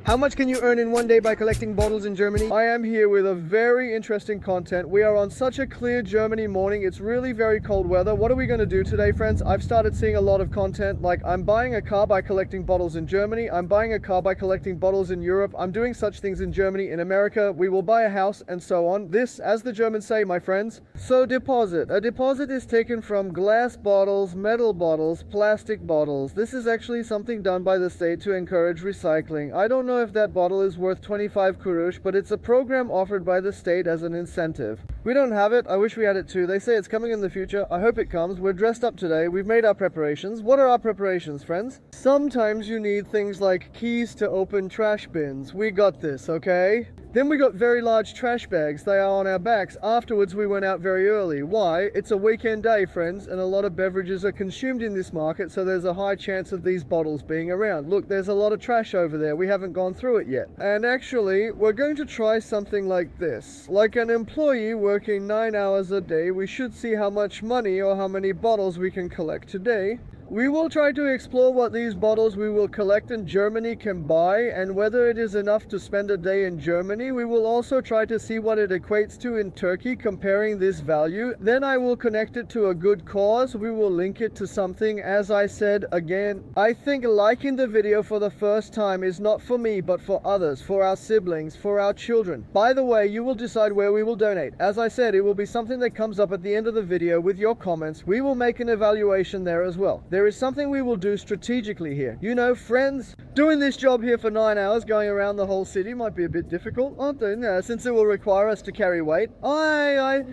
How much can you earn in one day by collecting bottles in Germany? I am here with a very interesting content. We are on such a clear Germany morning. It's really very cold weather. What are we going to do today, friends? I've started seeing a lot of content like I'm buying a car by collecting bottles in Germany. I'm buying a car by collecting bottles in Europe. I'm doing such things in Germany, in America. We will buy a house and so on. This, as the Germans say, my friends. So deposit. A deposit is taken from glass bottles, metal bottles, plastic bottles. This is actually something done by the state to encourage recycling. I don't know if that bottle is worth 25 kurush, but it's a program offered by the state as an incentive. We don't have it. I wish we had it too. They say it's coming in the future. I hope it comes. We're dressed up today. We've made our preparations. What are our preparations, friends? Sometimes you need things like keys to open trash bins. We got this, okay? Then we got very large trash bags. They are on our backs. Afterwards, we went out very early. Why? It's a weekend day, friends, and a lot of beverages are consumed in this market, so there's a high chance of these bottles being around. Look, there's a lot of trash over there. We haven't gone through it yet. And actually, we're going to try something like this. Like an employee working 9 hours a day, we should see how much money or how many bottles we can collect today. We will try to explore what these bottles we will collect in Germany can buy and whether it is enough to spend a day in Germany. We will also try to see what it equates to in Turkey, comparing this value. Then I will connect it to a good cause. We will link it to something. As I said again, I think liking the video for the first time is not for me but for others, for our siblings, for our children. By the way, you will decide where we will donate. As I said, it will be something that comes up at the end of the video with your comments. We will make an evaluation there as well. There is something we will do strategically here. You know, friends, doing this job here for 9 hours, going around the whole city might be a bit difficult, aren't they? Yeah, since it will require us to carry weight. I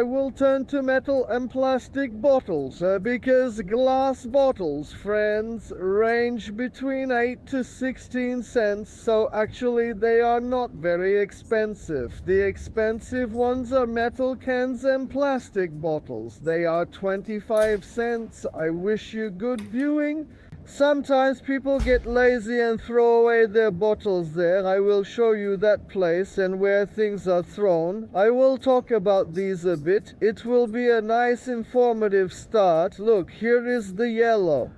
will turn to metal and plastic bottles because glass bottles, friends, range between 8 to 16 cents. So actually they are not very expensive. The expensive ones are metal cans and plastic bottles. They are 25 cents. I wish you good viewing. Sometimes people get lazy and throw away their bottles there. I will show you that place and where things are thrown. I will talk about these a bit. It will be a nice informative start. Look, here is the yellow.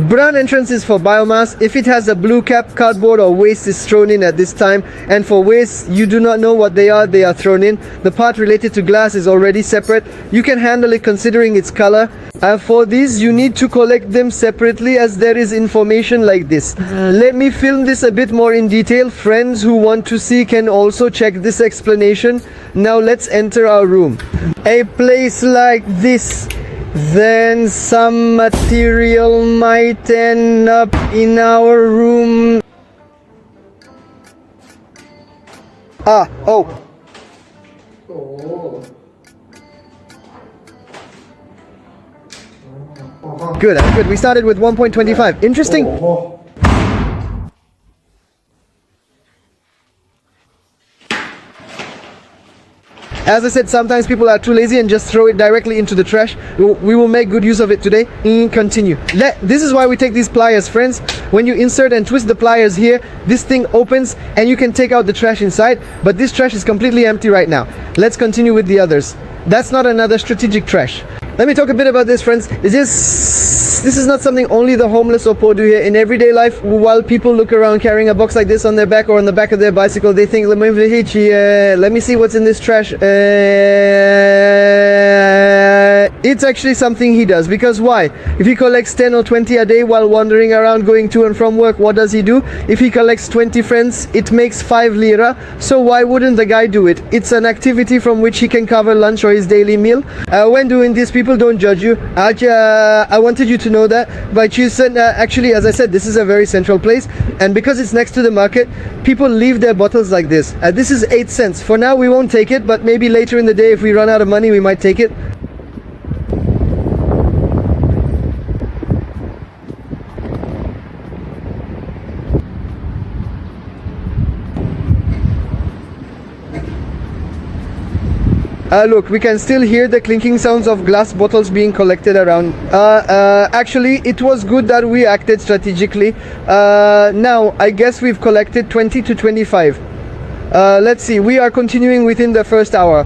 Brown entrance is for biomass. If it has a blue cap, cardboard or waste is thrown in at this time. And for waste, you do not know what they are thrown in. The part related to glass is already separate. You can handle it considering its color. For these, you need to collect them separately as there is information like this. Let me film this a bit more in detail. Friends who want to see can also check this explanation. Now let's enter our room. A place like this, then some material might end up in our room. Oh. Good. We started with 1.25. Interesting. As I said, sometimes people are too lazy and just throw it directly into the trash. We will make good use of it today. Continue. This is why we take these pliers, friends. When you insert and twist the pliers here, this thing opens and you can take out the trash inside. But this trash is completely empty right now. Let's continue with the others. That's not another strategic trash. Let me talk a bit about this, friends. This is not something only the homeless or poor do here. In everyday life, while people look around carrying a box like this on their back or on the back of their bicycle, they think, let me see what's in this trash. It's actually something he does. Because why? If he collects 10 or 20 a day while wandering around going to and from work, what does he do? If he collects 20 friends, it makes 5 lira. So why wouldn't the guy do it? It's an activity from which he can cover lunch or his daily meal. When doing this, people don't judge you. I wanted you to know that. But you said, actually, as I said, this is a very central place. And because it's next to the market, people leave their bottles like this. This is 8 cents. For now, we won't take it. But maybe later in the day, if we run out of money, we might take it. Look, we can still hear the clinking sounds of glass bottles being collected around. Actually, it was good that we acted strategically. Now, I guess we've collected 20 to 25. Let's see, we are continuing within the first hour.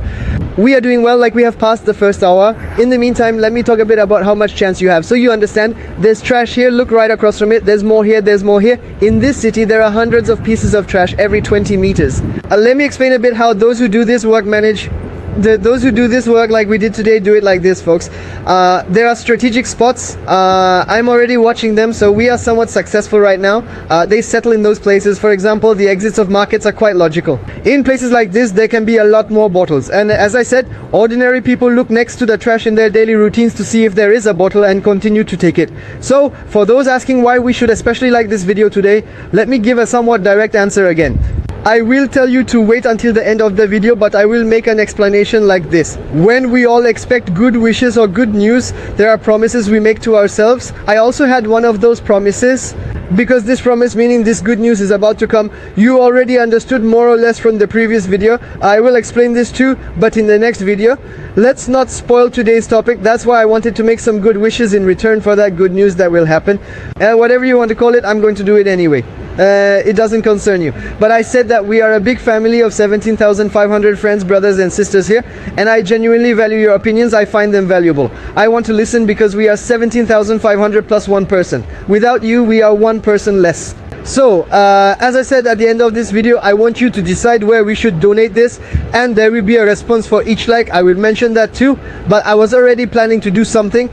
we are doing well, like we have passed the first hour. In the meantime, let me talk a bit about how much chance you have. So you understand, there's trash here, look right across from it, there's more here, there's more here. In this city, there are hundreds of pieces of trash every 20 meters. Let me explain a bit how those who do this work manage. Those who do this work like we did today do it like this, folks. There are strategic spots. I'm already watching them, so we are somewhat successful right now. They settle in those places. For example, the exits of markets are quite logical. In places like this, there can be a lot more bottles. And as I said, ordinary people look next to the trash in their daily routines to see if there is a bottle and continue to take it. So, for those asking why we should especially like this video today, let me give a somewhat direct answer again. I will tell you to wait until the end of the video, but I will make an explanation like this. When we all expect good wishes or good news, there are promises we make to ourselves. I also had one of those promises, because this promise, meaning this good news, is about to come. You already understood more or less from the previous video. I will explain this too, but in the next video. Let's not spoil today's topic. That's why I wanted to make some good wishes in return for that good news that will happen. Whatever you want to call it, I'm going to do it anyway. It doesn't concern you. But I said that we are a big family of 17,500 friends, brothers and sisters here, and I genuinely value your opinions. I find them valuable. I want to listen because we are 17,500 plus one person. Without you, we are one person less. So, as I said at the end of this video, I want you to decide where we should donate this, and there will be a response for each like. I will mention that too, but I was already planning to do something,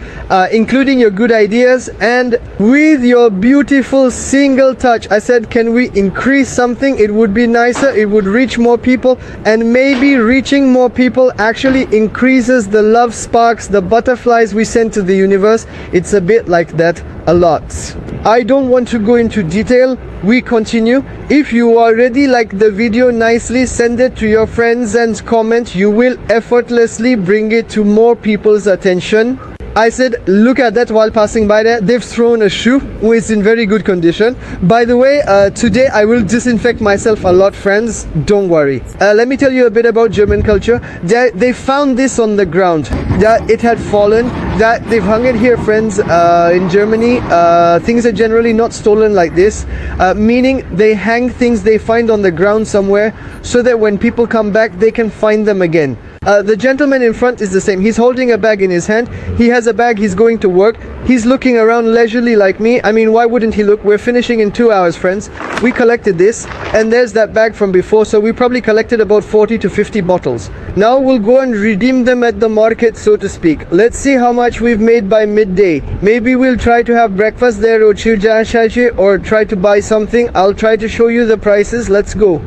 including your good ideas, and with your beautiful single touch, I said, can we increase something? It would be nicer, it would reach more people, and maybe reaching more people actually increases the love sparks, the butterflies we send to the universe. It's a bit like that, a lot. I don't want to go into detail. We continue. If you already like the video nicely, send it to your friends and comment. You will effortlessly bring it to more people's attention. I said, look at that while passing by there. They've thrown a shoe, which is in very good condition. By the way, today I will disinfect myself a lot, friends. Don't worry. Let me tell you a bit about German culture. They found this on the ground. It had fallen. They've hung it here, friends. In Germany, things are generally not stolen like this. Meaning they hang things they find on the ground somewhere so that when people come back, they can find them again. The gentleman in front is the same. He's holding a bag in his hand. He has a bag, he's going to work. He's looking around leisurely like me. I mean, why wouldn't he look? We're finishing in 2 hours, friends. We collected this, and there's that bag from before, so we probably collected about 40 to 50 bottles. Now we'll go and redeem them at the market, so to speak. Let's see how much we've made by midday. Maybe we'll try to have breakfast there, or try to buy something. I'll try to show you the prices. Let's go.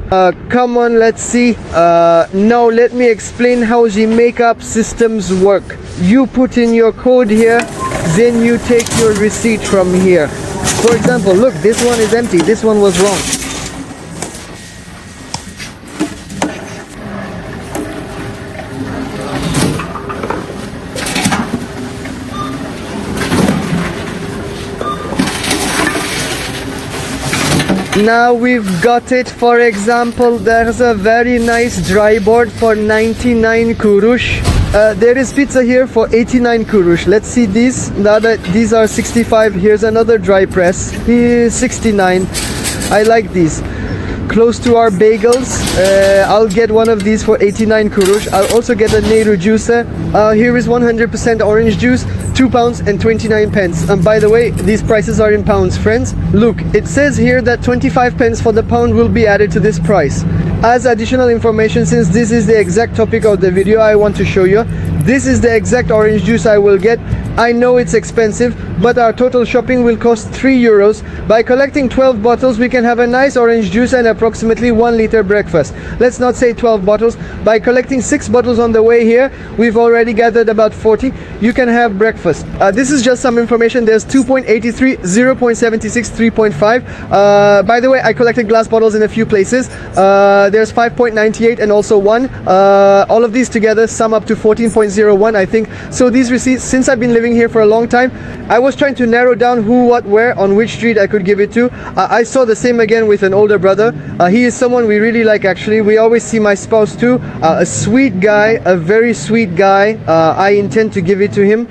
Come on, let's see. Now let me explain how the makeup systems work. You put in your code here, then you take your receipt from here. For example, look, this one is empty, this one was wrong. Now we've got it. For example, there's a very nice dry board for 99 kurush. There is pizza here for 89 kurush. Let's see these. These are 65. Here's another dry press. Here's 69. I like these. Close to our bagels. I'll get one of these for 89 kurush. I'll also get a Nehru juicer. Here is 100% orange juice, £2 and 29 pence. And by the way, these prices are in pounds, friends. Look, it says here that 25 pence for the pound will be added to this price. As additional information, since this is the exact topic of the video, I want to show you. This is the exact orange juice I will get. I know it's expensive, but our total shopping will cost €3. By collecting 12 bottles, we can have a nice orange juice and approximately 1 liter breakfast. Let's not say 12 bottles. By collecting 6 bottles on the way here, we've already gathered about 40. You can have breakfast. This is just some information. There's 2.83, 0.76, 3.5. By the way, I collected glass bottles in a few places. There's 5.98 and also 1. All of these together sum up to 14.01, I think. So these receipts, since I've been living here for a long time, I was trying to narrow down who, what, where, on which street I could give it to. I saw the same again with an older brother. He is someone we really like, actually. We always see my spouse too. A sweet guy, a very sweet guy. I intend to give it to him.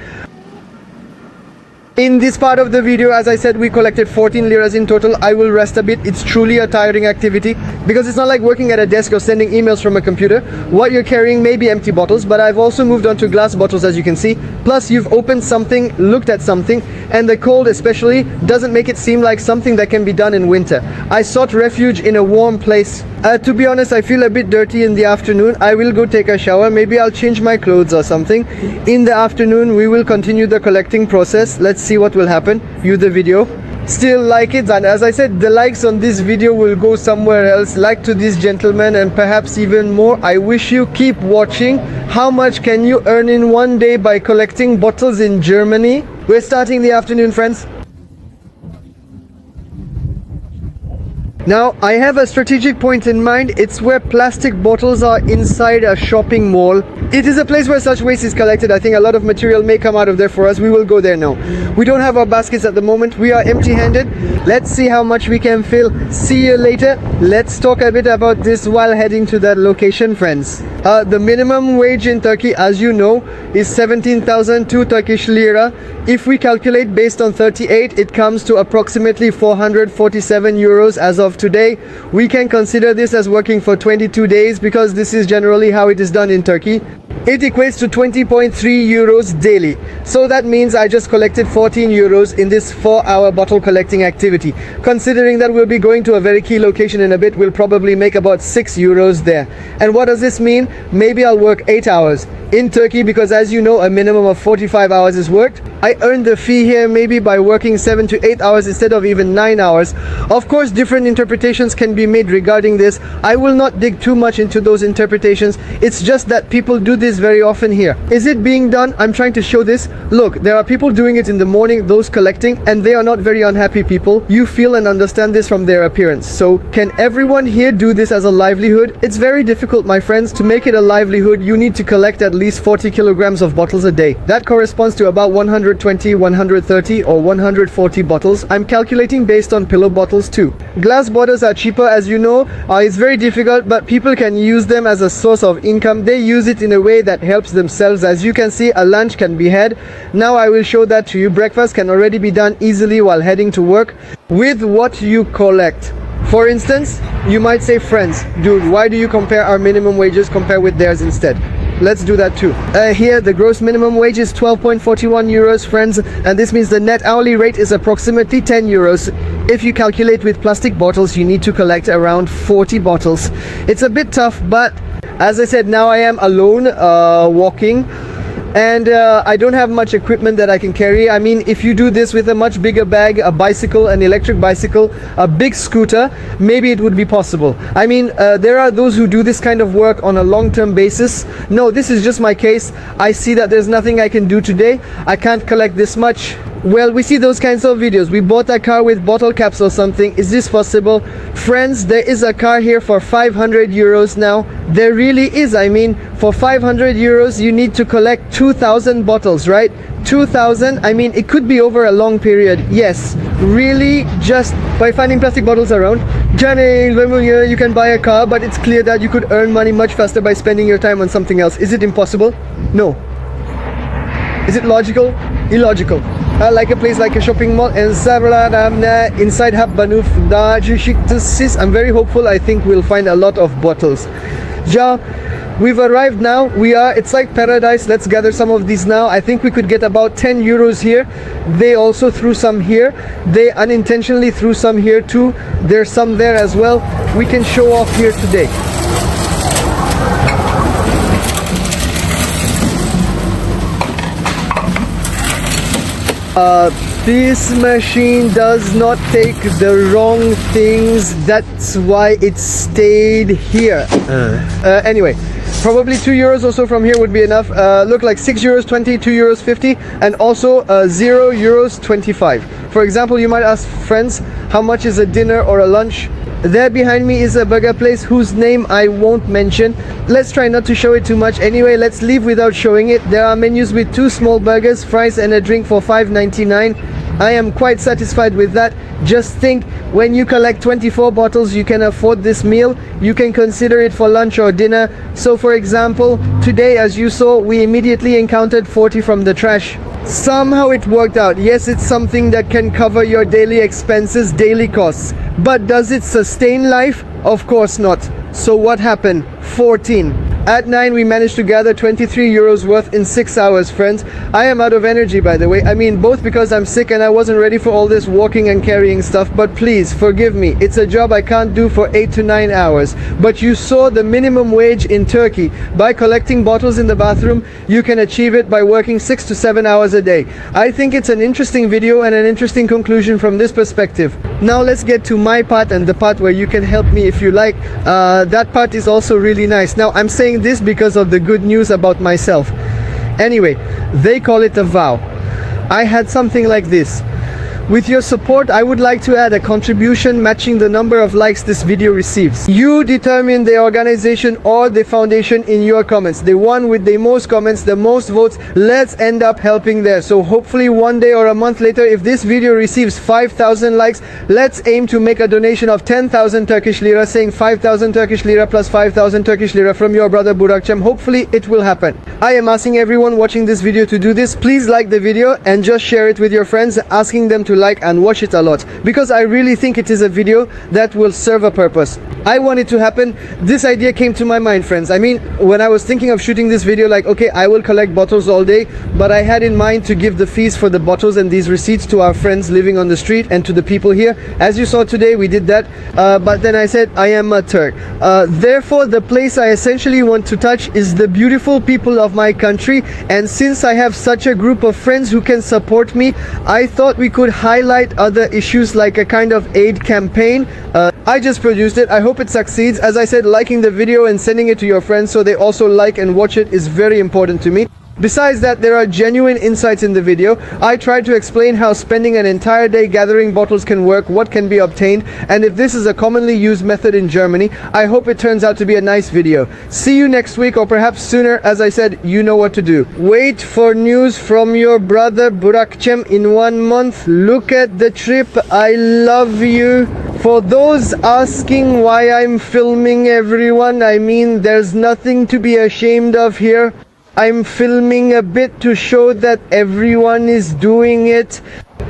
In this part of the video, as I said, we collected 14 liras in total. I will rest a bit. It's truly a tiring activity. because it's not like working at a desk or sending emails from a computer. What you're carrying may be empty bottles, but I've also moved on to glass bottles, as you can see. Plus you've opened something, looked at something, and the cold especially doesn't make it seem like something that can be done in winter. I sought refuge in a warm place. To be honest, I feel a bit dirty in the afternoon. I will go take a shower. Maybe I'll change my clothes or something. In the afternoon we will continue the collecting process. Let's see what will happen. View the video. Still like it, and as I said, the likes on this video will go somewhere else. Like to this gentleman and perhaps even more. I wish you keep watching. How much can you earn in one day by collecting bottles in Germany? We're starting the afternoon, friends. Now, I have a strategic point in mind. It's where plastic bottles are inside a shopping mall. It is a place where such waste is collected. I think a lot of material may come out of there for us. We will go there now. We don't have our baskets at the moment. We are empty-handed. Let's see how much we can fill. See you later. Let's talk a bit about this while heading to that location, friends. The minimum wage in Turkey, as you know, is 17,002 Turkish lira. If we calculate based on 38, it comes to approximately 447 euros as of today. We can consider this as working for 22 days because this is generally how it is done in Turkey. It equates to 20.3 euros daily. So that means I just collected 14 euros in this 4-hour bottle collecting activity. Considering that we'll be going to a very key location in a bit, we'll probably make about 6 euros there. And what does this mean? Maybe I'll work 8 hours in Turkey, because as you know, a minimum of 45 hours is worked. I earned the fee here maybe by working 7 to 8 hours instead of even 9 hours. Of course, different interpretations can be made regarding this. I will not dig too much into those interpretations. It's just that people do this very often here. Is it being done? I'm trying to show this. Look, there are people doing it in the morning, those collecting, and they are not very unhappy people. You feel and understand this from their appearance. So can everyone here do this as a livelihood? It's very difficult, my friends. To make it a livelihood, you need to collect at least 40 kilograms of bottles a day. That corresponds to about 120, 130 or 140 bottles. I'm calculating based on pillow bottles too. Glass bottles are cheaper, as you know. It's very difficult, but people can use them as a source of income. They use it in a way that helps themselves. As you can see, a lunch can be had. Now I will show that to you. Breakfast can already be done easily while heading to work with what you collect. For instance, you might say, friends, dude, why do you compare our minimum wages compare with theirs instead? Let's do that too. Here the gross minimum wage is 12.41 euros, friends, and this means the net hourly rate is approximately 10 euros. If you calculate with plastic bottles, you need to collect around 40 bottles. It's a bit tough, but as I said, now I am alone walking, and I don't have much equipment that I can carry. I mean, if you do this with a much bigger bag, a bicycle, an electric bicycle, a big scooter, maybe it would be possible. I mean, there are those who do this kind of work on a long-term basis. No, this is just my case. I see that there's nothing I can do today. I can't collect this much. Well, we see those kinds of videos. We bought a car with bottle caps or something. Is this possible? Friends, there is a car here for 500 euros now. There really is. I mean, for 500 euros, you need to collect 2,000 bottles, right? 2,000, I mean, it could be over a long period. Yes, really, just by finding plastic bottles around. Johnny, you can buy a car, but it's clear that you could earn money much faster by spending your time on something else. Is it impossible? No. Is it logical? Illogical. Like a place like a shopping mall and inside I'm very hopeful. I think we'll find a lot of bottles. Ja, we've arrived now. It's like paradise. Let's gather some of these now. I think we could get about 10 euros here. They also threw some here. They unintentionally threw some here too. There's some there as well. We can show off here today. This machine does not take the wrong things. That's why it stayed here. Anyway, probably 2 euros or so from here would be enough. Look, like 6 euros 20, 2 euros 50, and also 0 euros 25. For example, you might ask, friends, how much is a dinner or a lunch? There behind me is a burger place whose name I won't mention. Let's try not to show it too much. Anyway, let's leave without showing it. There are menus with 2 small burgers, fries and a drink for $5.99. I am quite satisfied with that. Just think, when you collect 24 bottles, you can afford this meal. You can consider it for lunch or dinner. So for example, today, as you saw, we immediately encountered 40 from the trash. Somehow it worked out. Yes, it's something that can cover your daily expenses, daily costs. But does it sustain life? Of course not. So what happened? 14. At 9 we managed to gather 23 euros worth in 6 hours, friends. I am out of energy, by the way. I mean, both because I'm sick and I wasn't ready for all this walking and carrying stuff, but please forgive me. It's a job I can't do for 8 to 9 hours. But you saw the minimum wage in Turkey. By collecting bottles in the bathroom, you can achieve it by working 6 to 7 hours a day. I think it's an interesting video and an interesting conclusion from this perspective. Now let's get to my part and the part where you can help me if you like. That part is also really nice. Now I'm saying this because of the good news about myself. Anyway, they call it a vow. I had something like this. With your support, I would like to add a contribution matching the number of likes this video receives. You determine the organization or the foundation in your comments. The one with the most comments, the most votes, let's end up helping there. So hopefully one day or a month later, if this video receives 5,000 likes, let's aim to make a donation of 10,000 Turkish lira, saying 5,000 Turkish lira plus 5,000 Turkish lira from your brother Burakcem. Hopefully it will happen. I am asking everyone watching this video to do this. Please like the video and just share it with your friends, asking them to like and watch it a lot, because I really think it is a video that will serve a purpose. I want it to happen. This idea came to my mind, friends. I mean, when I was thinking of shooting this video, like, okay, I will collect bottles all day, but I had in mind to give the fees for the bottles and these receipts to our friends living on the street and to the people here. As you saw today, we did that, but then I said I am a Turk. Therefore, the place I essentially want to touch is the beautiful people of my country, and since I have such a group of friends who can support me, I thought we could highlight other issues like a kind of aid campaign. I just produced it. I hope it succeeds. As I said, liking the video and sending it to your friends so they also like and watch it is very important to me. Besides that, there are genuine insights in the video. I tried to explain how spending an entire day gathering bottles can work, what can be obtained, and if this is a commonly used method in Germany. I hope it turns out to be a nice video. See you next week, or perhaps sooner. As I said, you know what to do. Wait for news from your brother Burakcem in 1 month. Look at the trip. I love you. For those asking why I'm filming everyone, I mean, there's nothing to be ashamed of here. I'm filming a bit to show that everyone is doing it.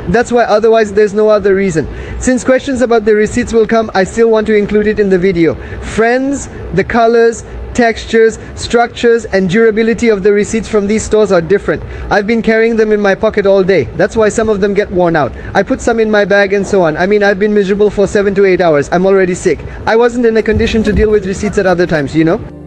That's why, otherwise there's no other reason. Since questions about the receipts will come, I still want to include it in the video. Friends, the colors, textures, structures, and durability of the receipts from these stores are different. I've been carrying them in my pocket all day. That's why some of them get worn out. I put some in my bag and so on. I mean, I've been miserable for 7 to 8 hours. I'm already sick. I wasn't in a condition to deal with receipts at other times, you know?